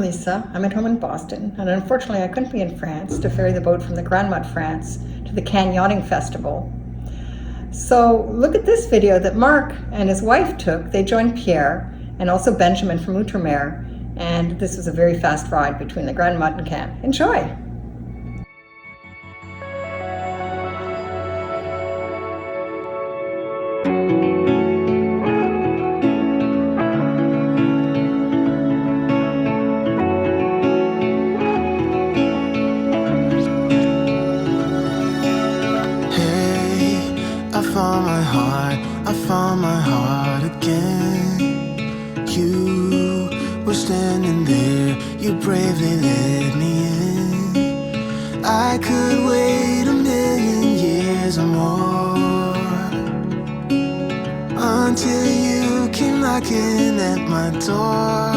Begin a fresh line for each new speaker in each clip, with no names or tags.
Lisa. I'm at home in Boston, and unfortunately I couldn't be in France to ferry the boat from the Grand Mud, France to the Cannes Yachting Festival. So look at this video that Mark and his wife took. They joined Pierre and also Benjamin from Outremer, and this was a very fast ride between the Grand Mud and Cannes. Enjoy!
I found my heart again. You were standing there, you bravely led me in. I could wait 1,000,000 years or more until you came knocking at my door.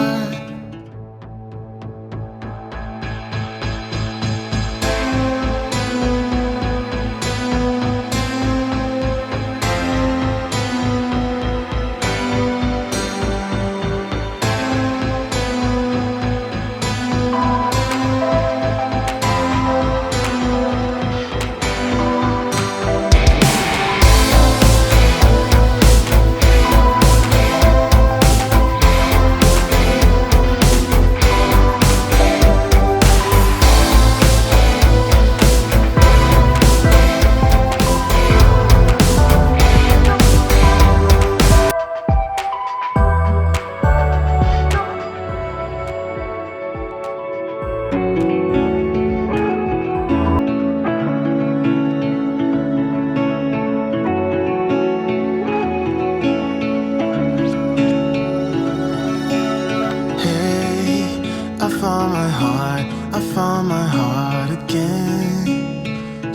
I found my heart again.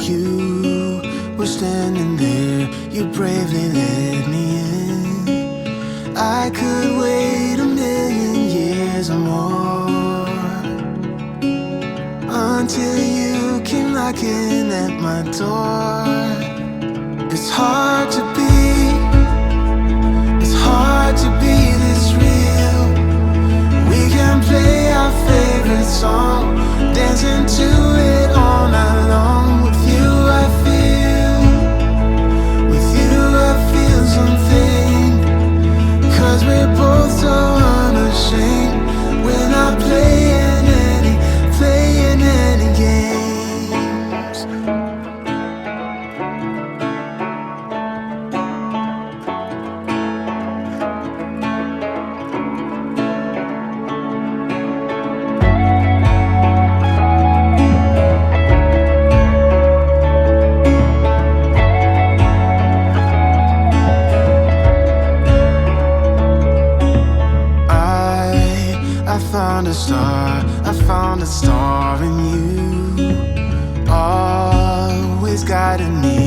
You were standing there, you bravely led me in. I could wait 1,000,000 years or more until you came knocking at my door. It's hard to be this real. We can play our favorite song, dancing to it all night long. With you I feel something, 'cause we're both so unashamed. We're not playing any games. I found a star in you, always guiding me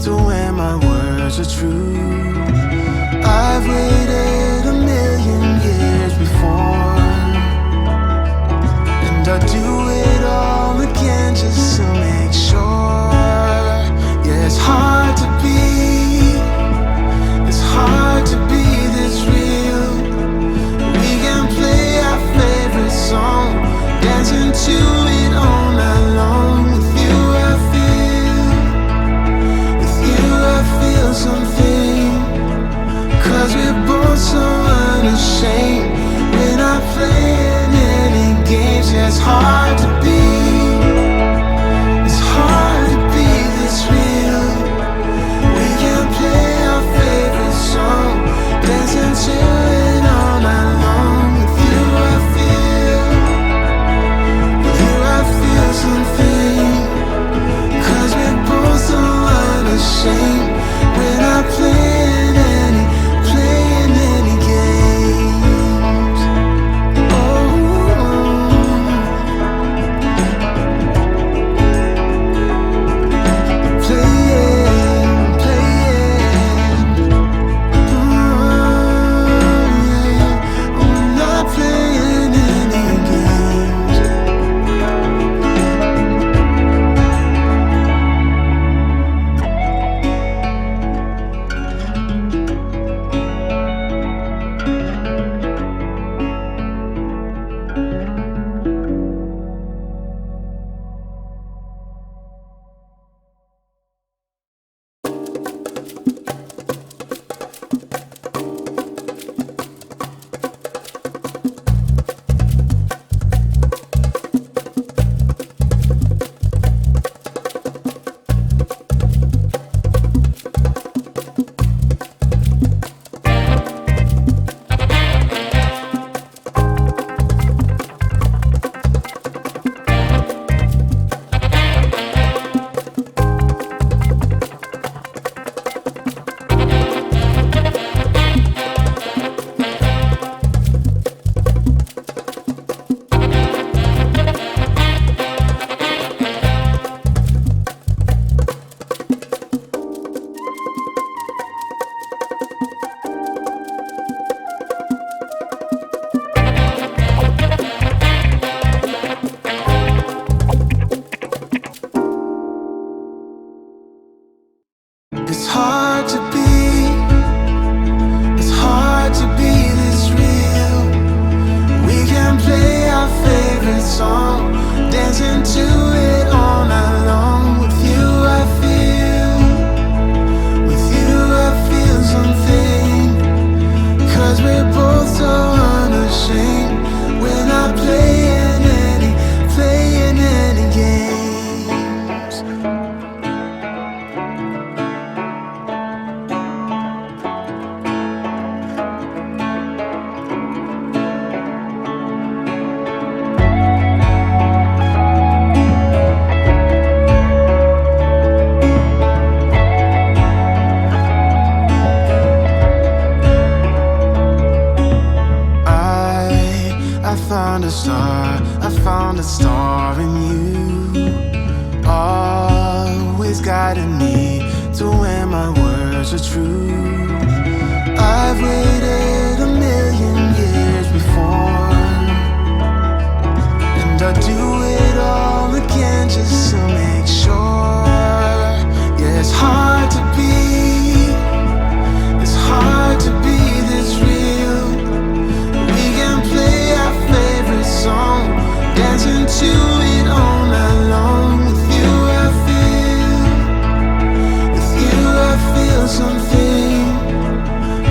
to where my words are true. I've waited 1,000,000 years before, and I'll do it all again just to make sure. Yeah, it's hard to be this real. We can play our favorite song, dancing to it all night long. With you I feel something, 'cause we're both so unashamed. We're not playing any games. Yeah, it's hard to be guiding me to where my words are true. I've waited 1,000,000 years before, and I'll do it all again just to make sure. Yeah, it's hard to be this real. We can play our favorite song, dancing to it all night long. With you I feel something,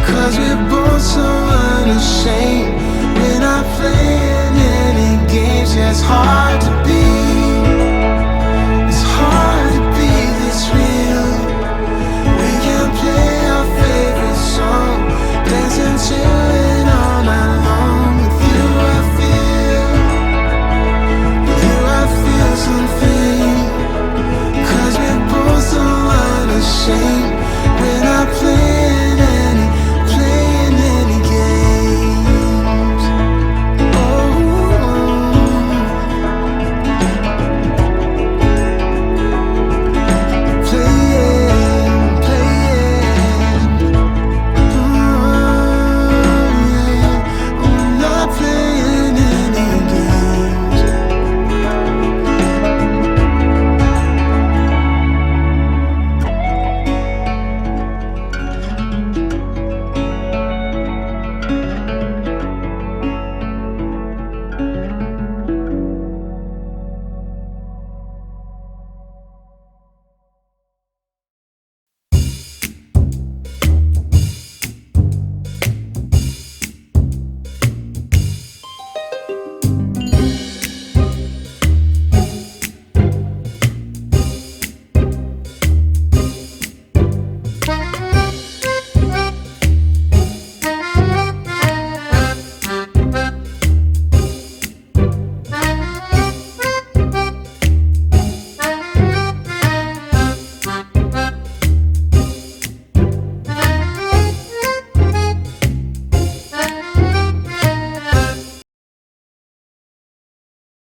'cause we're both so unashamed. We're not playing any games, yeah, it's hard